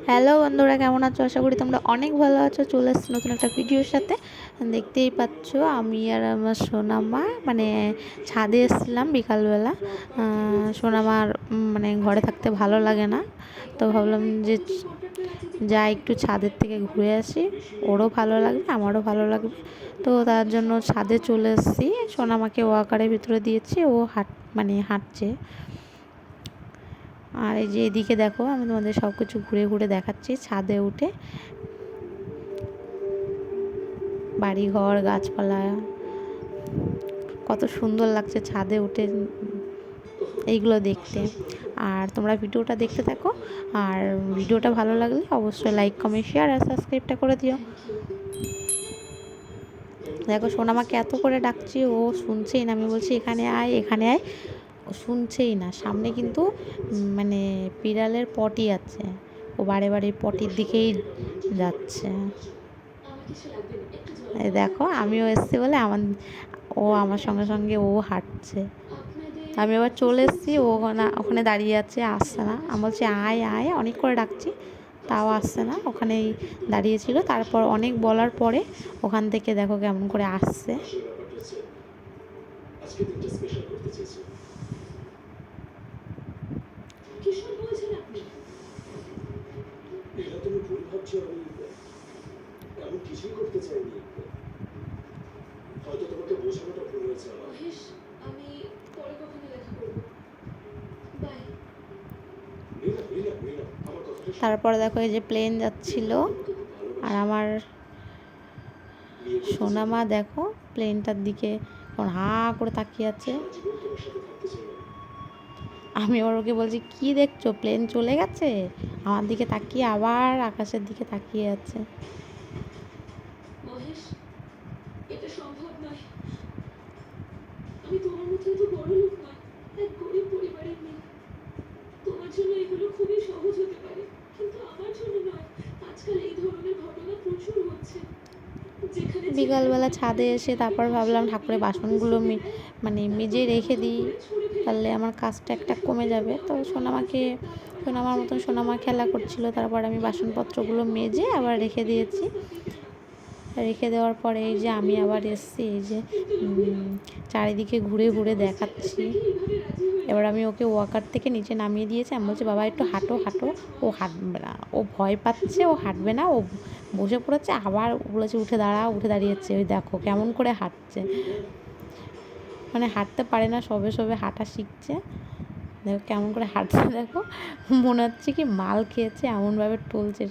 Hello বন্ধুরা, কেমন আছো? আশা করি তোমরা অনেক ভালো আছো। চলে এসেছি নতুন একটা ভিডিওর সাথে। দেখতেই পাচ্ছ আমি আর আমার সোনামা মানে ছাদে এসেছিলাম বিকালবেলা। সোনামার মানে ঘরে থাকতে ভালো লাগে না, তো ভাবলাম যে যাই একটু ছাদের থেকে ঘুরে আসি, ওরও ভালো লাগবে আমারও ভালো লাগবে। তো তার জন্য ছাদে চলে এসেছি। সোনামাকে ওয়াকারের ভিতরে দিয়েছি, ও হাঁটছে। আর এই যে এদিকে দেখো, আমি তোমাদের সব কিছু ঘুরে ঘুরে দেখাচ্ছি। ছাদে উঠে বাড়িঘর, গাছপালা, কত সুন্দর লাগছে ছাদে উঠে এইগুলো দেখতে। আর তোমরা ভিডিওটা দেখতে থাকো, আর ভিডিওটা ভালো লাগলে অবশ্যই লাইক, কমেন্ট, শেয়ার আর সাবস্ক্রাইবটা করে দিও। দেখো সোনামাকে এত করে ডাকছি, ও শুনছেই না। আমি বলছি এখানে আয়, এখানে আয়, ও শুনছেই না। সামনে কিন্তু মানে বিড়ালের পটি আছে, ও বারে বারে পটির দিকেই যাচ্ছে। এই দেখো আমিও এসছি বলে ও আমার সঙ্গে সঙ্গে ও হাঁটছে। আমি আবার চলে এসেছি, ও ওখানে দাঁড়িয়ে আছে, আসছে না। আমি বলছি আয় আয়, অনেক করে ডাকছি, তাও আসছে না, ওখানেই দাঁড়িয়েছিল। তারপর অনেক বলার পরে ওখান থেকে দেখো কেমন করে আসছে। এমন কিছুই করতে চাইনি, হয়তো তোমাকে বোঝানোটা ভুল হয়েছে। মহেশ, আমি পরে কখনো দেখা করব, বাই। তারপরে দেখো এই যে প্লেন যাচ্ছিল, আর আমার সোনামা দেখো প্লেনটার দিকে হাঁ করে তাকিয়ে আছে। আমি ওকে বলছি কি দেখছো, প্লেন চলে গেছে? আমার দিকে তাকিয়ে আবার আকাশের দিকে তাকিয়ে আছে। মহেশ, এটা সম্ভব নয়। আমি তোমার মতো এত বড় লোক নয়, এক গরিব পরিবারের মেয়ে। তোমার জন্য এগুলো খুবই সহজ হতে পারে, কিন্তু আমার জন্য নয়। আজকাল এই ধরনের ঘটনা প্রচুর হচ্ছে। বিকালবেলা ছাদে এসে তারপর ভাবলাম ঠাকুরের বাসনগুলো মেজে রেখে দিই, তাহলে আমার কাজটা একটা কমে যাবে। তো সোনামার মতন সোনামা খেলা করছিল, তারপর আমি বাসনপত্রগুলো মেজে আবার রেখে দিয়েছি। রেখে দেওয়ার পরে এই যে আমি আবার এসছি, এই যে চারিদিকে ঘুরে ঘুরে দেখাচ্ছি। এবার আমি ওকে ওয়াকার থেকে নিচে নামিয়ে দিয়েছি। আমি বলছি বাবা একটু হাঁটো হাঁটো। ও হাঁটবে না, ও ভয় পাচ্ছে, ও হাঁটবে না, ও বসে পড়েছে। আবার বলেছে উঠে দাঁড়া, উঠে দাঁড়িয়েছে। ওই দেখো কেমন করে হাঁটছে, মানে হাঁটতে পারে না, সবে সবে হাঁটা শিখছে। দেখো কেমন করে হাঁটছে, দেখো মনে হচ্ছে কি মাল খেয়েছে, এমনভাবে টলছে।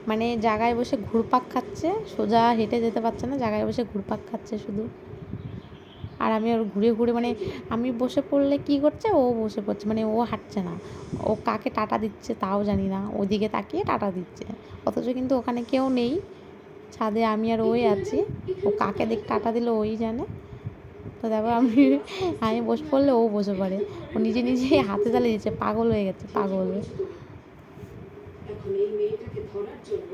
মানে জায়গায় বসে ঘুরপাক খাচ্ছে, সোজা হেঁটে যেতে পারছে না, জায়গায় বসে ঘুরপাক খাচ্ছে শুধু। আর আমি ওর ঘুরে ঘুরে আমি বসে পড়লে কি করছে, ও বসে পড়ছে, মানে ও হাঁটছে না। ও কাকে টাটা দিচ্ছে তাও জানি না, ওদিকে তাকিয়ে টাটা দিচ্ছে। অথচ কিন্তু ওখানে কেউ নেই, ছাদে আমি আর ওই আছি। ও কাকে দিক টাটা দিল ওই জানে। তো দেখো আমি বসে পড়লে ও বসে পড়ে, ও নিজে নিজে হাতে তালে দিচ্ছে। পাগল হয়ে গেছে, পাগল। এখন এই মেয়েটাকে ধরার জন্য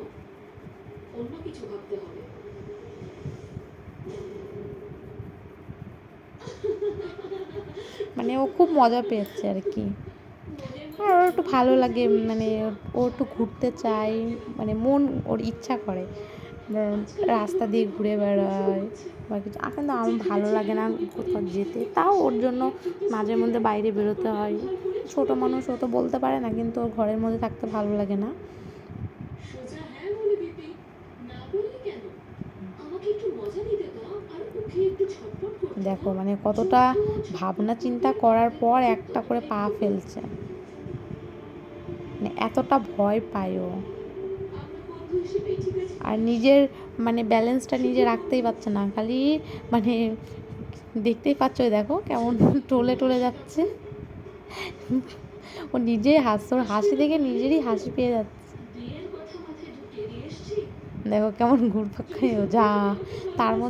অন্য কিছু ভাবতে হবে। মানে ও খুব মজা পেয়েছে আর কি। আর ওর একটু ভালো লাগে, মানে ও একটু ঘুরতে চায়, মানে মন ওর ইচ্ছা করে রাস্তা দিয়ে ঘুরে বেড়ায় বা কিছু। কিন্তু আমার ভালো লাগে না কোথাও যেতে, তাও ওর জন্য মাঝে মধ্যে বাইরে বেরোতে হয়। ছোটো মানুষ, ও তো বলতে পারে না, কিন্তু ওর ঘরের মধ্যে থাকতে ভালো লাগে না। দেখো মানে কতটা ভাবনা চিন্তা করার পর একটা করে পা ফেলছে, মানে এতটা ভয় পায় ও। আর নিজের ব্যালেন্সটা নিজে রাখতেই পারছে না, খালি দেখতেই পাচ্ছ দেখো কেমন টলে টলে যাচ্ছে। ও নিজেই ওর হাসি দেখে নিজেরই হাসি পেয়ে যাচ্ছে। দেখো কেমন ঘুরপাক খায় ও, যা তার মধ্যে